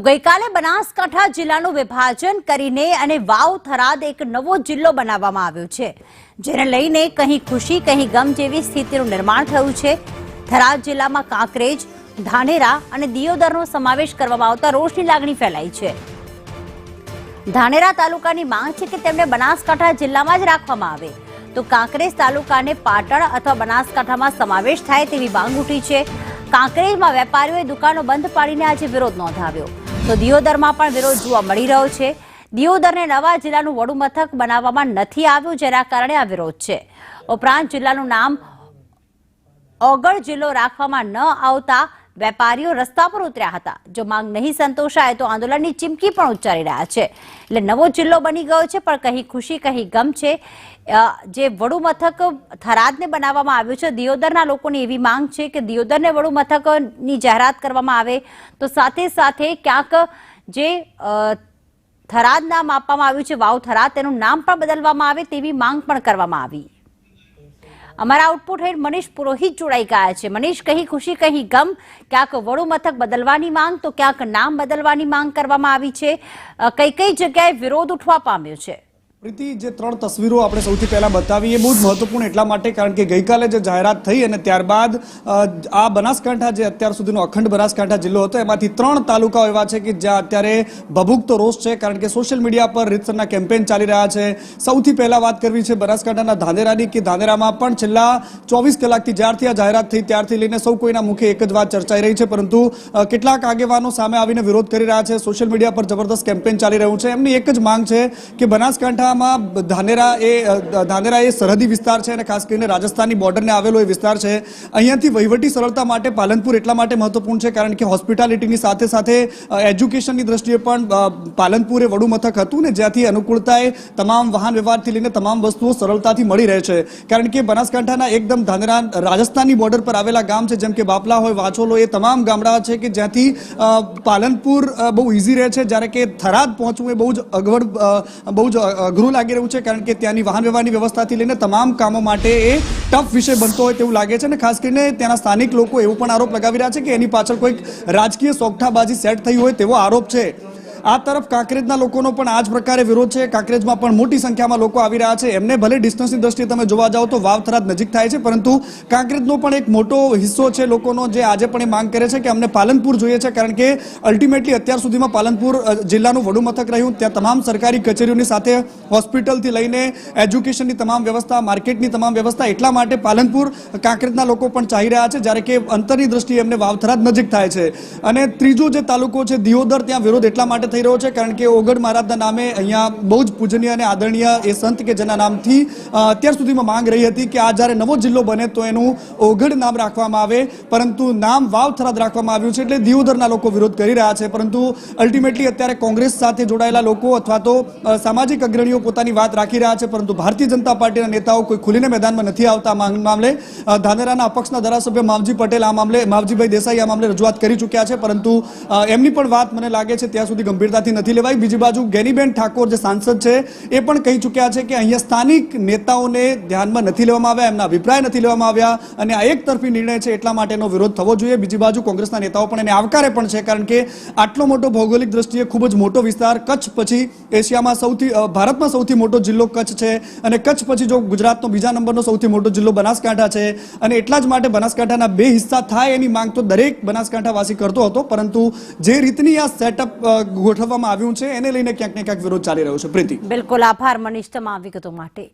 ગઈકાલે બનાસકાંઠા જિલ્લાનું વિભાજન કરીને અને વાવ થરાદ એક નવો જિલ્લો બનાવવામાં આવ્યો છે, જેને લઈને કંઈ ખુશી કંઈ ગમ જેવી સ્થિતિનું નિર્માણ થયું છે। થરાદ જિલ્લામાં કાંકરેજ, ધાનેરા અને દિયોદરનો સમાવેશ કરવામાં આવતા રોષની લાગણી ફેલાઈ છે। ધાનેરા તાલુકાની માંગ છે કે તેમને બનાસકાંઠા જિલ્લામાં જ રાખવામાં આવે, તો કાંકરેજ તાલુકાને પાટણ અથવા બનાસકાંઠામાં સમાવેશ થાય તેવી માંગ ઉઠી છે। કાંકરેજમાં વેપારીઓએ દુકાનો બંધ પાડીને આજે વિરોધ નોંધાવ્યો, તો દિયોદરમાં પણ વિરોધ જોવા મળી રહ્યો છે। દિયોદરને નવા જિલ્લાનું વડું મથક બનાવવામાં નથી આવ્યું, જેના કારણે આ વિરોધ છે। ઉપરાંત જિલ્લાનું નામ ઓગળ જિલ્લો રાખવામાં ન આવતા વેપારીઓ રસ્તા પર ઉતર્યા હતા। જો માંગ નહીં સંતોષાય તો આંદોલનની ચીમકી પણ ઉચ્ચારી રહ્યા છે। એટલે નવો જિલ્લો બની ગયો છે, પણ કહી ખુશી કહી ગમ છે। જે વડું મથક થરાદને બનાવવામાં આવ્યું છે, દિયોદરના લોકોની એવી માંગ છે કે દિયોદરને વડું મથકની જાહેરાત કરવામાં આવે, તો સાથે સાથે ક્યાંક જે થરાદ નામ આપવામાં આવ્યું છે વાવ થરાદ, તેનું નામ પણ બદલવામાં આવે તેવી માંગ પણ કરવામાં આવી। અમારા આઉટપુટ હેડ મનીષ પુરોહિત જોડાઈ ગયા છે। મનીષ, કહી ખુશી કહી ગમ, ક્યાંક વડું મથક બદલવાની માંગ તો ક્યાંક નામ બદલવાની માંગ કરવામાં આવી છે। કઈ કઈ જગ્યાએ વિરોધ ઉઠવા પામ્યો છે? પ્રીતિ, જે ત્રણ તસવીરો આપણે સૌથી પહેલા બતાવી એ બહુ જ મહત્વપૂર્ણ એટલા માટે કારણ કે ગઈકાલે જે જાહેરાત થઈ અને ત્યારબાદ આ બનાસકાંઠા જે અત્યાર સુધીનો અખંડ બનાસકાંઠા જિલ્લો હતો એમાંથી 3 તાલુકાઓ એવા છે કે જ્યાં અત્યારે ભભૂકતો રોષ છે, કારણ કે સોશિયલ મીડિયા પર રીતસરના કેમ્પેન ચાલી રહ્યા છે। સૌથી પહેલા વાત કરવી છે બનાસકાંઠાના ધાનેરાની, કે ધાનેરામાં પણ છેલ્લા 24 કલાકથી જ્યારથી આ જાહેરાત થઈ ત્યારથી લઈને સૌ કોઈના મુખે એક જ વાત ચર્ચાઈ રહી છે, પરંતુ કેટલાક આગેવાનો સામે આવીને વિરોધ કરી રહ્યા છે। સોશિયલ મીડિયા પર જબરદસ્ત કેમ્પેન ચાલી રહ્યું છે। એમની એક જ માંગ છે કે બનાસકાંઠા ધાનેરા એ સરહદી વિસ્તાર છે અને ખાસ કરીને રાજસ્થાનની બોર્ડરને આવેલો એ વિસ્તાર છે। અહીંયાથી વહીવટી સરળતા માટે પાલનપુર એટલા માટે મહત્વપૂર્ણ છે કારણ કે હોસ્પિટાલિટીની સાથે સાથે એજ્યુકેશનની દ્રષ્ટિએ પણ પાલનપુર એ વડું મથક હતું ને જ્યાંથી અનુકૂળતાએ તમામ વાહન વ્યવહારથી લઈને તમામ વસ્તુઓ સરળતાથી મળી રહે છે, કારણ કે બનાસકાંઠાના એકદમ ધાનેરા રાજસ્થાનની બોર્ડર પર આવેલા ગામ છે, જેમ કે બાપલા હોય, વાછોલ હોય, એ તમામ ગામડા છે કે જ્યાંથી પાલનપુર બહુ ઇઝી રહે છે, જ્યારે કે થરાદ પહોંચવું એ બહુ જ અઘરું લાગી રહ્યું છે, કારણ કે ત્યાંની વાહન વ્યવહારની વ્યવસ્થાથી લઈને તમામ કામો માટે એ ટફ વિષય બનતો હોય તેવું લાગે છે। અને ખાસ કરીને ત્યાંના સ્થાનિક લોકો એવો પણ આરોપ લગાવી રહ્યા છે કે એની પાછળ કોઈક રાજકીય સોગઠાબાજી સેટ થઈ હોય તેવો આરોપ છે। આ તરફ કાંકરેજના લોકોનો પણ આ જ પ્રકારે વિરોધ છે। કાંકરેજમાં પણ મોટી સંખ્યામાં લોકો આવી રહ્યા છે। એમને ભલે ડિસ્ટન્સની દ્રષ્ટિએ તમે જોવા જાઓ તો વાવ થરાદ નજીક થાય છે, પરંતુ કાંકરેજનો પણ એક મોટો હિસ્સો છે લોકોનો જે આજે પણ એ માંગ કરે છે કે અમને પાલનપુર જોઈએ છે, કારણ કે અલ્ટિમેટલી અત્યાર સુધીમાં પાલનપુર જિલ્લાનું વડું મથક રહ્યું। ત્યાં તમામ સરકારી કચેરીઓની સાથે હોસ્પિટલથી લઈને એજ્યુકેશનની તમામ વ્યવસ્થા, માર્કેટની તમામ વ્યવસ્થા, એટલા માટે પાલનપુર કાંકરેજના લોકો પણ ચાહી રહ્યા છે, જ્યારે કે અંતરની દ્રષ્ટિએ એમને વાવ થરાદ નજીક થાય છે। અને ત્રીજો જે તાલુકો છે દિયોદર, ત્યાં વિરોધ એટલા માટે થઈ રહ્યો છે કારણ કે ઓગળ મહારાજના નામે અહીંયા બહુ જ પૂજનીય અને આદરણીય એ સંત કે જેના નામથી અત્યાર સુધીમાં માંગ રહી હતી કે આ જ્યારે નવો જિલ્લો બને તો એનું ઓગળ નામ રાખવામાં આવે, પરંતુ નામ વાવ થરાદ રાખવામાં આવ્યું છે, એટલે દિયોદરના લોકો વિરોધ કરી રહ્યા છે। પરંતુ અલ્ટિમેટલી અત્યારે કોંગ્રેસ સાથે જોડાયેલા લોકો અથવા તો સામાજિક અગ્રણીઓ પોતાની વાત રાખી રહ્યા છે, પરંતુ ભારતીય જનતા પાર્ટીના નેતાઓ કોઈ ખુલીને મેદાનમાં નથી આવતા મામલે। ધાનેરાના અપક્ષના ધારાસભ્ય માવજી પટેલ આ મામલે, માવજીભાઈ દેસાઈ આ મામલે રજૂઆત કરી ચૂક્યા છે, પરંતુ એમની પણ વાત મને લાગે છે ત્યાં સુધી ગંભીરતાથી નથી લેવાઈ। બીજી બાજુ ગેનીબેન ઠાકોર જે સાંસદ છે એ પણ કહી ચૂક્યા છે કે અહીંયા સ્થાનિક નેતાઓને ધ્યાનમાં નથી લેવામાં આવ્યા, એમના અભિપ્રાય નથી લેવામાં આવ્યા અને આ એક તરફી નિર્ણય છે એટલા માટેનો વિરોધ થવો જોઈએ। બીજી બાજુ કોંગ્રેસના નેતાઓ પણ એને આવકારે પણ છે, કારણ કે આટલો મોટો ભૌગોલિક દ્રષ્ટિએ ખૂબ જ મોટો વિસ્તાર, કચ્છ પછી એશિયામાં ભારતમાં સૌથી મોટો જિલ્લો કચ્છ છે, અને કચ્છ પછી જો ગુજરાતનો બીજા નંબરનો સૌથી મોટો જિલ્લો બનાસકાંઠા છે, અને એટલા જ માટે બનાસકાંઠાના 2 હિસ્સા થાય એની માંગ તો દરેક બનાસકાંઠાવાસી કરતો હતો, પરંતુ જે રીતની આ સેટઅપ ગોઠવવામાં આવ્યું છે એને લઈને ક્યાંક ને ક્યાંક વિરોધ ચાલી રહ્યો છે। પ્રીતિ, બિલકુલ, આભાર મનીષ તમામ વિગતો માટે।